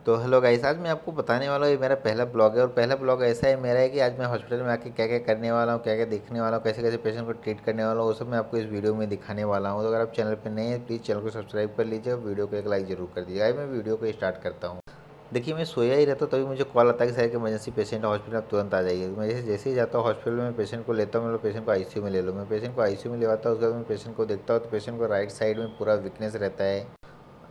तो hello guys, आज मैं आपको बताने वाला हूँ, ये मेरा पहला ब्लॉग है और पहला ब्लॉग ऐसा है मेरा है कि आज मैं हॉस्पिटल में आके क्या क्या करने वाला हूँ, क्या क्या देखने वाला हूँ, कैसे कैसे पेशेंट को ट्रीट करने वाला हूँ, वो सब मैं आपको इस वीडियो में दिखाने वाला हूँ। तो अगर आप चैनल पर नए हैं प्लीज़ चैनल को सब्सक्राइब कर लीजिए और वीडियो को एक लाइक जरूर कर दीजिए। मैं वीडियो को स्टार्ट करता हूँ। देखिए, मैं सोया ही रहता हूँ तभी मुझे कॉल आता है कि सर कि इमरजेंसी पेशेंट है हॉस्पिटल, आप तुरंत आ जाइए। मैं जैसे जैसे ही जाता हूँ हॉस्पिटल में पेशेंट को लेता हूँ, मैं पेशेंट को आईसीयू में ले लो। मैं पेशेंट को आईसीयू में ले आता हूँ, उसके बाद मैं पेशेंट को देखता हूँ तो पेशेंट को राइट साइड में पूरा वीकनेस रहता है।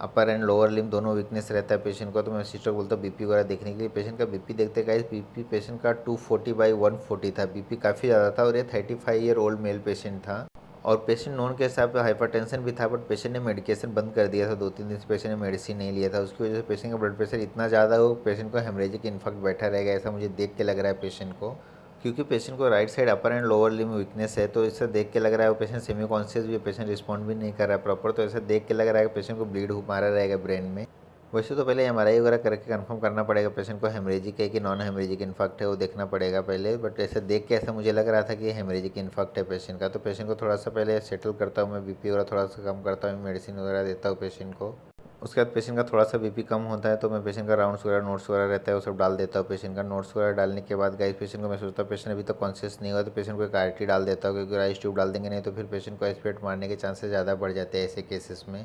अपर एंड लोअर लिम दोनों वीकनेस रहता है पेशेंट को। तो मैं सिस्टर को बोलता हूँ बीपी वगैरह देखने के लिए। पेशेंट का बीपी देखते गाइस, बीपी पेशेंट का 240/140 था। बीपी काफ़ी ज़्यादा था और ये 35 ईयर ओल्ड मेल पेशेंट था। और पेशेंट नॉन के हिसाब से हाइपरटेंशन भी था, बट पेशेंट ने मेडिकेशन बंद कर दिया था। 2-3 दिन से पेशेंट ने मेडिसिन नहीं लिया था, उसकी वजह से पेशेंट का ब्लड प्रेशर इतना ज़्यादा हो पेशेंट को हेमरेजिक इन्फेक्ट बैठा रहेगा, ऐसा मुझे देख के लग रहा है पेशेंट को। क्योंकि पेशेंट को right side upper and lower limb weakness है, तो इससे देख के लग रहा है वो पेशेंट सेमी कॉन्शियस भी है, पेशेंट रिस्पॉन्ड भी नहीं कर रहा है प्रॉपर। तो ऐसे देख के लग रहा है कि पेशेंट को ब्लीड मारा रहेगा ब्रेन में। वैसे तो पहले एमआरआई वगैरह करके कंफर्म करना पड़ेगा पेशेंट को हेमरेजिक है कि नॉन हेमरेजिक इन्फेक्ट है, वो देखना पड़ेगा पहले। बट ऐसे देख के ऐसा मुझे लग रहा था कि हेमरेजिक इन्फेक्ट है पेशेंट का। तो पेशेंट को थोड़ा सा पहले सेटल करता हूँ, मैं बीपी वगैरह थोड़ा सा कम करता हूँ, मेडिसिन वगैरह देता हूँ पेशेंट को। उसके बाद पेशेंट का थोड़ा सा बीपी कम होता है तो मैं पेशेंट का राउंड्स वगैरह नोट्स वगैरह रहता है वो सब डाल देता हूँ। पेशेंट का नोट्स वगैरह डालने के बाद गाइस पेशेंट को मैं सोचता हूँ पेशेंट अभी तक कॉन्शियस नहीं हुआ तो पेशेंट को एक आरटी डाल देता हूँ, क्योंकि आइस ट्यूब डाल देंगे नहीं तो फिर पेशेंट को एस्पिरेट मारने के चांसेस ज़्यादा बढ़ जाते हैं ऐसे केसेस में।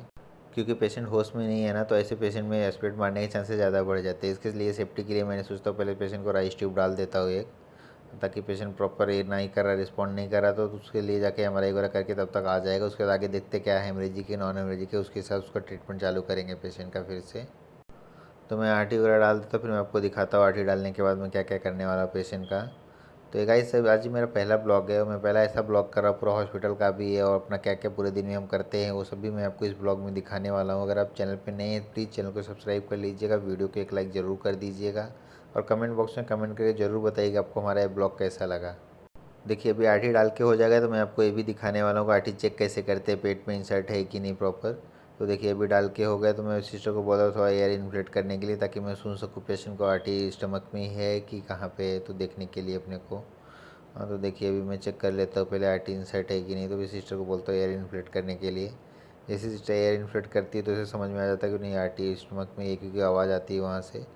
क्योंकि पेशेंट होश में नहीं है ना, तो ऐसे पेशेंट में एस्पिरेट मारने के चांसेस ज़्यादा बढ़ जाते हैं। इसके लिए सेफ्टी के लिए मैंने सोचता हूँ पहले पेशेंट को आइस ट्यूब डाल देता हूँ एक, ताकि पेशेंट प्रॉपर ये नहीं कर रहा, रिस्पॉन्ड नहीं कर रहा तो उसके लिए जाके एमआरआई वगैरह करके तब तक आ जाएगा। उसके बाद आगे देखते क्या है हेमरेजिक है नॉन हेमरेजिक है, उसके हिसाब से उसका ट्रीटमेंट चालू करेंगे पेशेंट का फिर से। तो मैं आरटी वगैरह डाल देता हूँ, फिर मैं आपको दिखाता हूँ आरटी डालने के बाद मैं क्या क्या करने वाला हूँ पेशेंट का। तो ये गाइस सब आज ही मेरा पहला ब्लॉग है और मैं पहला ऐसा ब्लॉग कर रहा हूँ, पूरा हॉस्पिटल का भी है और अपना क्या क्या पूरे दिन में हम करते हैं वो सब भी मैं आपको इस ब्लॉग में दिखाने वाला हूँ। अगर आप चैनल पे नए हैं प्लीज़ चैनल को सब्सक्राइब कर लीजिएगा, वीडियो को एक लाइक ज़रूर कर दीजिएगा और कमेंट बॉक्स में कमेंट करके ज़रूर बताइएगा आपको हमारा ये ब्लॉग कैसा लगा। देखिए, अभी आरटी डाल के हो जाएगा तो मैं आपको ये भी दिखाने वाला हूँ आरटी चेक कैसे करते हैं, पेट में इंसर्ट है कि नहीं प्रॉपर। तो देखिए अभी डाल के हो गया तो मैं सिस्टर को बोला थोड़ा एयर इन्फ्लेट करने के लिए, ताकि मैं सुन सकूँ पेशेंट को आरटी स्टमक में ही है कि कहाँ पे है, तो देखने के लिए अपने को। हाँ, तो देखिए अभी मैं चेक कर लेता हूँ पहले आरटी इंसर्ट है कि नहीं। तो भी सिस्टर को बोलता हूँ एयर इन्फ्लेट करने के लिए। जैसे सिस्टर एयर इन्फ्लेट करती है तो उसे समझ में आ जाता है कि नहीं आरटी स्टमक में है, क्योंकि आवाज़ आती है वहाँ से।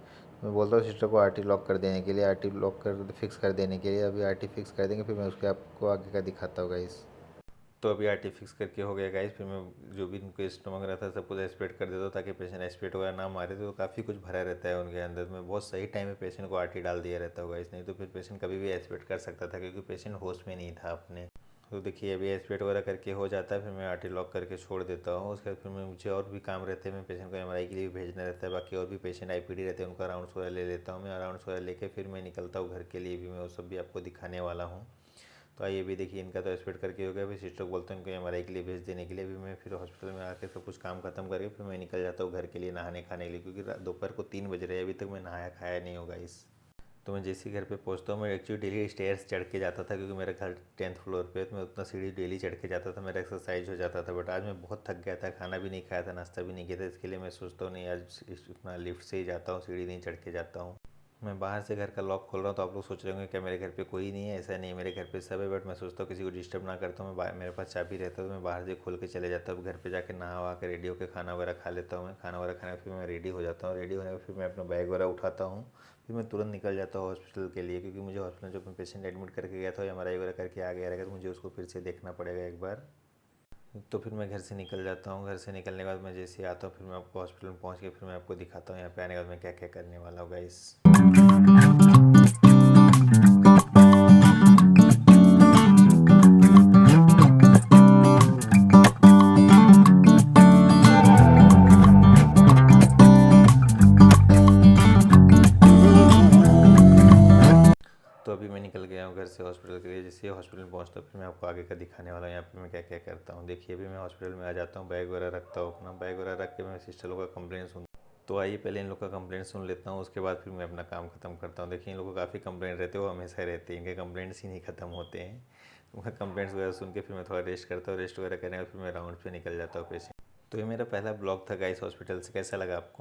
मैं बोलता हूँ सिस्टर को आरटी लॉक कर देने के लिए, आरटी लॉक कर फिक्स कर देने के लिए। अभी आरटी फिक्स कर देंगे फिर मैं उसके आपको आगे का दिखाता हूँ गाइस। तो अभी आरटी फिक्स करके हो गया गाइस, फिर मैं जो भी उनको स्टमक रहा था सब कुछ एस्पिरेट कर देता हूँ ताकि पेशेंट एस्पिरेट वगैरह ना मारे। तो काफ़ी कुछ भरा रहता है उनके अंदर में, बहुत सही टाइम में पेशेंट को आरटी डाल दिया रहता होगा इस, नहीं तो फिर पेशेंट कभी भी एस्पिरेट कर सकता था क्योंकि पेशेंट होश में नहीं था अपने। तो देखिए अभी एस्पिरेट वगैरह करके हो जाता है, फिर मैं आरटी लॉक करके छोड़ देता हूँ। उसके बाद फिर मैं मुझे और भी काम रहते हैं, मैं पेशेंट को एमआरआई के लिए भी भेजना रहता है, बाकी और भी पेशेंट आईपीडी रहते हैं उनका राउंड्स वगैरह ले लेता हूँ मैं। राउंड्स वगैरह लेके फिर मैं निकलता हूँ घर के लिए भी, मैं वो सब भी आपको दिखाने वाला हूँ। तो आइए भी देखिए इनका तो एक्सपेक्ट करके हो गया, फिर सिस्टर को बोलते हैं इनको एमआरआई के लिए भेज देने के लिए। भी मैं फिर हॉस्पिटल में आके सब कुछ काम खत्म करके फिर मैं निकल जाता हूँ घर के लिए नहाने खाने के लिए, क्योंकि दोपहर को 3 बज रहे हैं अभी तक मैं नहाया खाया नहीं होगा इस। तो मैं जैसे ही घर पे पहुंचता हूँ, मैं एक्चुअली डेली स्टेयर्स चढ़ के जाता था क्योंकि मेरा घर 10th फ्लोर पे है, तो मैं उतना सीढ़ी डेली चढ़ के जाता था, मेरा एक्सरसाइज हो जाता था। बट आज मैं बहुत थक गया था, खाना भी नहीं खाया था, नाश्ता भी नहीं किया था, इसके लिए मैं सोचता हूँ नहीं आज अपना लिफ्ट से ही जाता हूँ, सीढ़ी नहीं चढ़ के जाता हूँ। मैं बाहर से घर का लॉक खोल रहा हूँ तो आप लोग सोच रहे होंगे क्या मेरे घर पे कोई नहीं है, ऐसा नहीं, मेरे घर पे सब है। बट मैं सोचता हूँ किसी को डिस्टर्ब ना करता हूँ, मैं मेरे पास चाबी रहता है तो मैं बाहर से खोल के चले जाता हूँ। घर पे जाके नहा वहा के रेडी होकर खाना वगैरह खा लेता हूँ। मैं खाना वगैरह खाने फिर मैं रेडी हो जाता हूँ, रेडी होने के फिर मैं अपना बैग वगैरह उठाता हूँ, फिर मैं तुरंत निकल जाता हूँ हॉस्पिटल के लिए, क्योंकि मुझे हॉस्पिटल जो मैं पेशेंट एडमिट करके गया था एमआरआई वगैरह करके आ गया रहेगा तो मुझे उसको फिर से देखना पड़ेगा एक बार। तो फिर मैं घर से निकल जाता हूँ। घर से निकलने के बाद मैं जैसे ही आता हूँ फिर मैं आपको हॉस्पिटल में पहुँच के फिर मैं आपको दिखाता हूँ यहाँ पे आने के बाद मैं क्या क्या करने वाला हूँ गाइस। तो अभी मैं निकल गया हूँ घर से हॉस्पिटल के लिए। जैसे ही हॉस्पिटल में पहुँचता हूँ फिर मैं आपको आगे का दिखाने वाला हूँ यहाँ पे मैं क्या क्या करता हूँ। देखिए अभी मैं हॉस्पिटल में आ जाता हूँ, बैग वगैरह रखता हूँ, अपना बैग वगैरह रख के मैं सिस्टर लोग का कंप्लेंट सुन। तो आइए पहले इन लोग का कंप्लेंट सुन लेता हूँ, उसके बाद फिर मैं अपना काम खत्म करता हूँ। देखिए इन लोग को काफ़ी कंप्लेंट रहते हैं, वो हमेशा रहते हैं, इनके कंप्लेंट्स ही नहीं खत्म होते हैं। तो मैं कंप्लेंट्स वगैरह सुन के फिर मैं थोड़ा रेस्ट करता हूँ, रेस्ट वगैरह करने के बाद फिर मैं राउंड पे निकल जाता हूँ पेशेंट। तो ये मेरा पहला ब्लॉग था गाइस हॉस्पिटल से, कैसा लगा आपको?